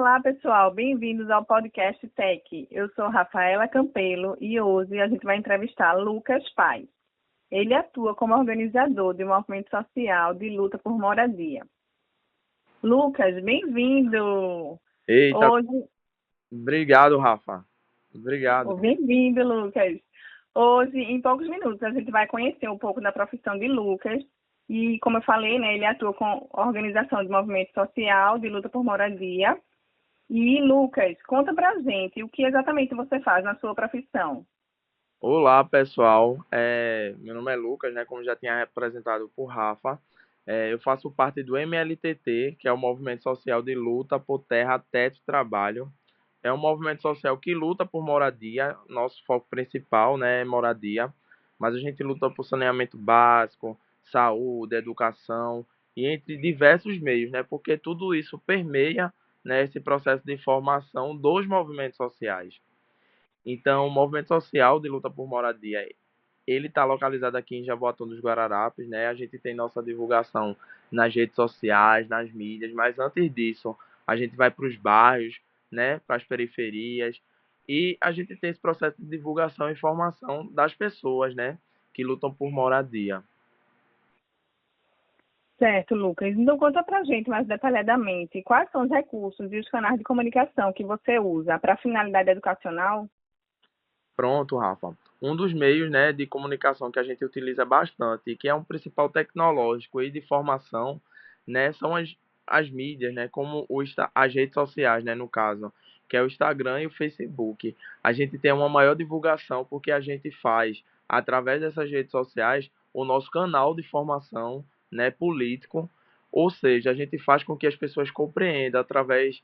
Olá, pessoal. Bem-vindos ao podcast Tech. Eu sou Rafaela Campelo e hoje a gente vai entrevistar Lucas Paz. Ele atua como organizador de um movimento social de luta por moradia. Lucas, bem-vindo! Eita, Hoje, obrigado, Rafa. Obrigado. bem-vindo, Lucas. Hoje, em poucos minutos, a gente vai conhecer um pouco da profissão de Lucas. E, como eu falei, né, ele atua com organização de movimento social de luta por moradia. E, Lucas, conta pra gente o que exatamente você faz na sua profissão. Olá, pessoal. Meu nome é Lucas, né? Como já tinha apresentado por Rafa. Eu faço parte do MLTT, que é o Movimento Social de Luta por Terra, Teto e Trabalho. É um movimento social que luta por moradia. Nosso foco principal, né, é moradia. Mas a gente luta por saneamento básico, saúde, educação e entre diversos meios, né? Porque tudo isso permeia, né, esse processo de formação dos movimentos sociais. Então, o movimento social de luta por moradia, ele está localizado aqui em Jaboatão dos Guararapes, né? A gente tem nossa divulgação nas redes sociais, nas mídias, mas antes disso, a gente vai para os bairros, né? Para as periferias, e a gente tem esse processo de divulgação e informação das pessoas, né? Que lutam por moradia. Certo, Lucas. Então, conta pra gente mais detalhadamente quais são os recursos e os canais de comunicação que você usa para finalidade educacional? Pronto, Rafa. Um dos meios, né, de comunicação que a gente utiliza bastante, e que é um principal tecnológico e de formação, né, são as mídias, né, como as redes sociais, né, no caso, que é o Instagram e o Facebook. A gente tem uma maior divulgação porque a gente faz, através dessas redes sociais, o nosso canal de formação, né, político, ou seja, a gente faz com que as pessoas compreendam através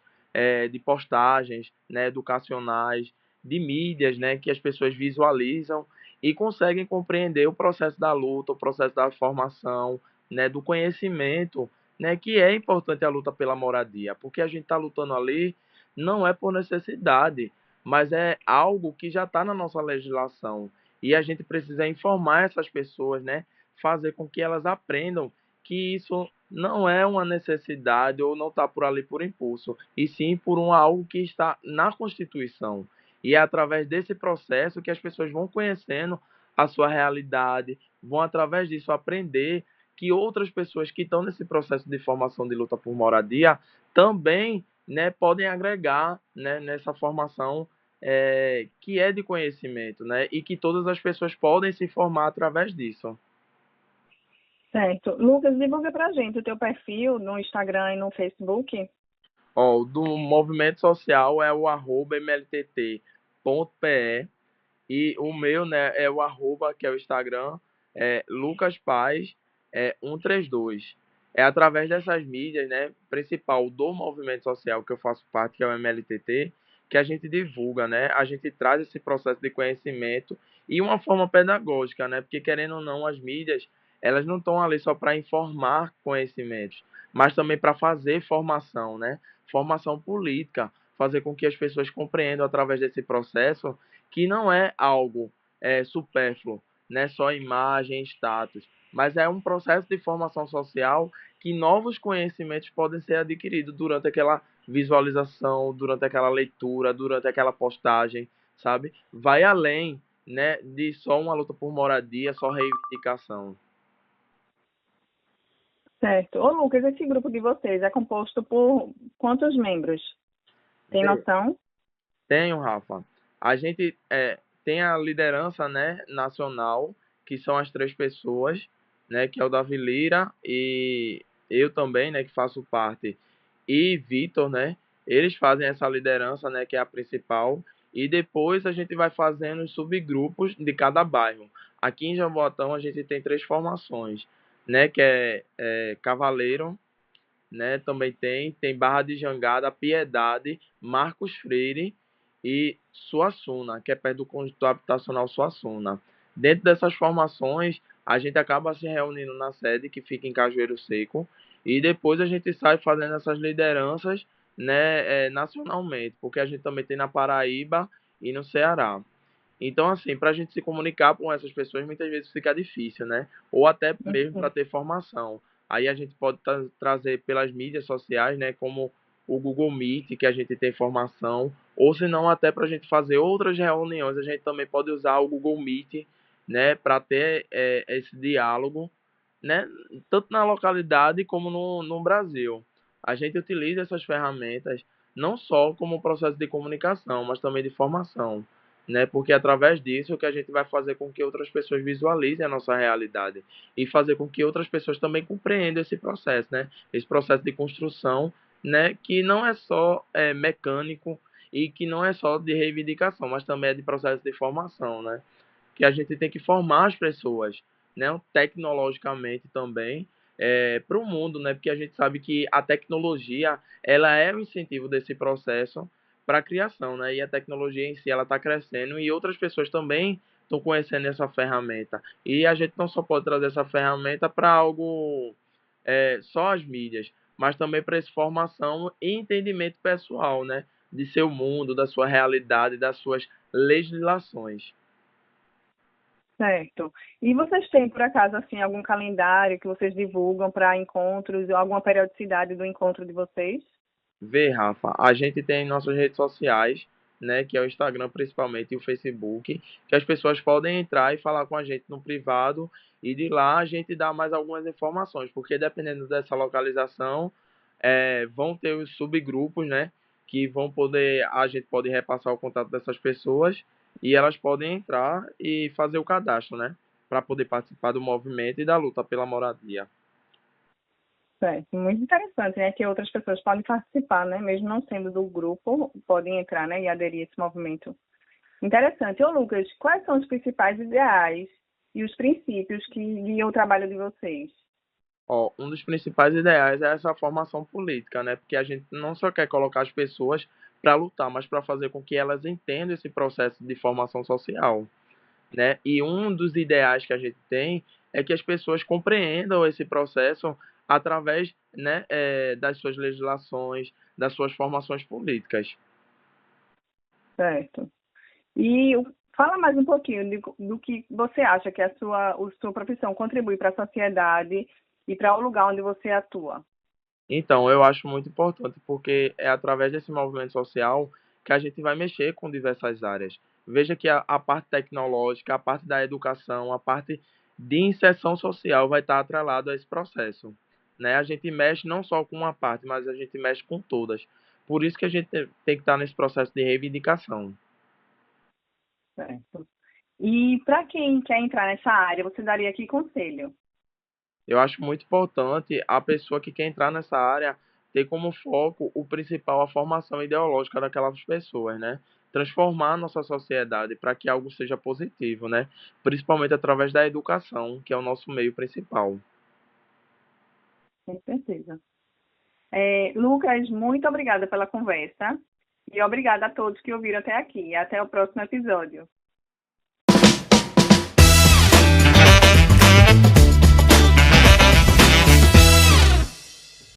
de postagens, né, educacionais, de mídias, né, que as pessoas visualizam e conseguem compreender o processo da luta, o processo da formação, né, do conhecimento, né, que é importante a luta pela moradia, porque a gente está lutando ali não é por necessidade, mas é algo que já está na nossa legislação e a gente precisa informar essas pessoas, né, fazer com que elas aprendam que isso não é uma necessidade ou não está por ali por impulso, e sim por algo que está na Constituição. E é através desse processo que as pessoas vão conhecendo a sua realidade, vão através disso aprender que outras pessoas que estão nesse processo de formação de luta por moradia também, né, podem agregar, né, nessa formação que é de conhecimento, né, e que todas as pessoas podem se formar através disso. Certo. Lucas, divulga pra gente o teu perfil no Instagram e no Facebook. Ó, o do movimento social é o @mltt.pe e o meu, né, é o arroba, que é o Instagram, Lucas Paz 132. É através dessas mídias, né, principal do movimento social que eu faço parte, que é o MLTT, que a gente divulga, né? A gente traz esse processo de conhecimento e uma forma pedagógica, né? Porque querendo ou não, as mídias, elas não estão ali só para informar conhecimentos, mas também para fazer formação, né? Formação política, fazer com que as pessoas compreendam através desse processo que não é algo supérfluo, né? Só imagem, status, mas é um processo de formação social que novos conhecimentos podem ser adquiridos durante aquela visualização, durante aquela leitura, durante aquela postagem, sabe? Vai além, né, de só uma luta por moradia, só reivindicação. Certo. Ô, Lucas, esse grupo de vocês é composto por quantos membros? Tem noção? Tenho, Rafa. A gente tem a liderança, né, nacional, que são as três pessoas, né, que é o Davi Lira e eu também, né, que faço parte, e Vitor, né, eles fazem essa liderança, né, que é a principal, e depois a gente vai fazendo os subgrupos de cada bairro. Aqui em Jaboatão a gente tem três formações, né, que é Cavaleiro, né? Também tem Barra de Jangada, Piedade, Marcos Freire e Suassuna, que é perto do conjunto habitacional Suassuna. Dentro dessas formações, a gente acaba se reunindo na sede que fica em Cajueiro Seco e depois a gente sai fazendo essas lideranças, né, nacionalmente, porque a gente também tem na Paraíba e no Ceará. Então, assim, para a gente se comunicar com essas pessoas, muitas vezes fica difícil, né? Ou até mesmo para ter formação. Aí a gente pode trazer pelas mídias sociais, né? Como o Google Meet, que a gente tem formação, ou se não, até para a gente fazer outras reuniões, a gente também pode usar o Google Meet, né, para ter esse diálogo, né, tanto na localidade como no Brasil. A gente utiliza essas ferramentas não só como processo de comunicação, mas também de formação, né? Porque através disso que a gente vai fazer com que outras pessoas visualizem a nossa realidade e fazer com que outras pessoas também compreendam esse processo, né? Esse processo de construção, né? Que não é só mecânico e que não é só de reivindicação, mas também é de processo de formação, né? Que a gente tem que formar as pessoas, né, tecnologicamente também, para o mundo, né, porque a gente sabe que a tecnologia ela é o incentivo desse processo para a criação, né, e a tecnologia em si ela está crescendo e outras pessoas também estão conhecendo essa ferramenta e a gente não só pode trazer essa ferramenta para algo só as mídias, mas também para essa formação e entendimento pessoal, né, de seu mundo, da sua realidade, das suas legislações. Certo. E vocês têm, por acaso, assim, algum calendário que vocês divulgam para encontros, ou alguma periodicidade do encontro de vocês? Vê, Rafa, a gente tem nossas redes sociais, né, que é o Instagram principalmente e o Facebook, que as pessoas podem entrar e falar com a gente no privado e de lá a gente dá mais algumas informações, porque dependendo dessa localização, vão ter os subgrupos, né, que vão poder, a gente pode repassar o contato dessas pessoas e elas podem entrar e fazer o cadastro, né, para poder participar do movimento e da luta pela moradia. Certo. Muito interessante, né? Que outras pessoas podem participar, né? Mesmo não sendo do grupo, podem entrar, né? E aderir a esse movimento. Interessante. Ô, Lucas, quais são os principais ideais e os princípios que guiam o trabalho de vocês? Ó, um dos principais ideais é essa formação política, né? Porque a gente não só quer colocar as pessoas para lutar, mas para fazer com que elas entendam esse processo de formação social, né? E um dos ideais que a gente tem é que as pessoas compreendam esse processo através, né, das suas legislações, das suas formações políticas. Certo. E fala mais um pouquinho do que você acha que a sua profissão contribui para a sociedade e para o lugar onde você atua. Então, eu acho muito importante, porque é através desse movimento social que a gente vai mexer com diversas áreas. Veja que a parte tecnológica, a parte da educação, a parte de inserção social vai estar atrelado a esse processo, né? A gente mexe não só com uma parte, mas a gente mexe com todas. Por isso que a gente tem que estar nesse processo de reivindicação. Certo. E para quem quer entrar nessa área, você daria que conselho? Eu acho muito importante a pessoa que quer entrar nessa área ter como foco o principal a formação ideológica daquelas pessoas, né? Transformar a nossa sociedade para que algo seja positivo, né? Principalmente através da educação, que é o nosso meio principal. Com certeza. Lucas, muito obrigada pela conversa e obrigada a todos que ouviram até aqui. Até o próximo episódio.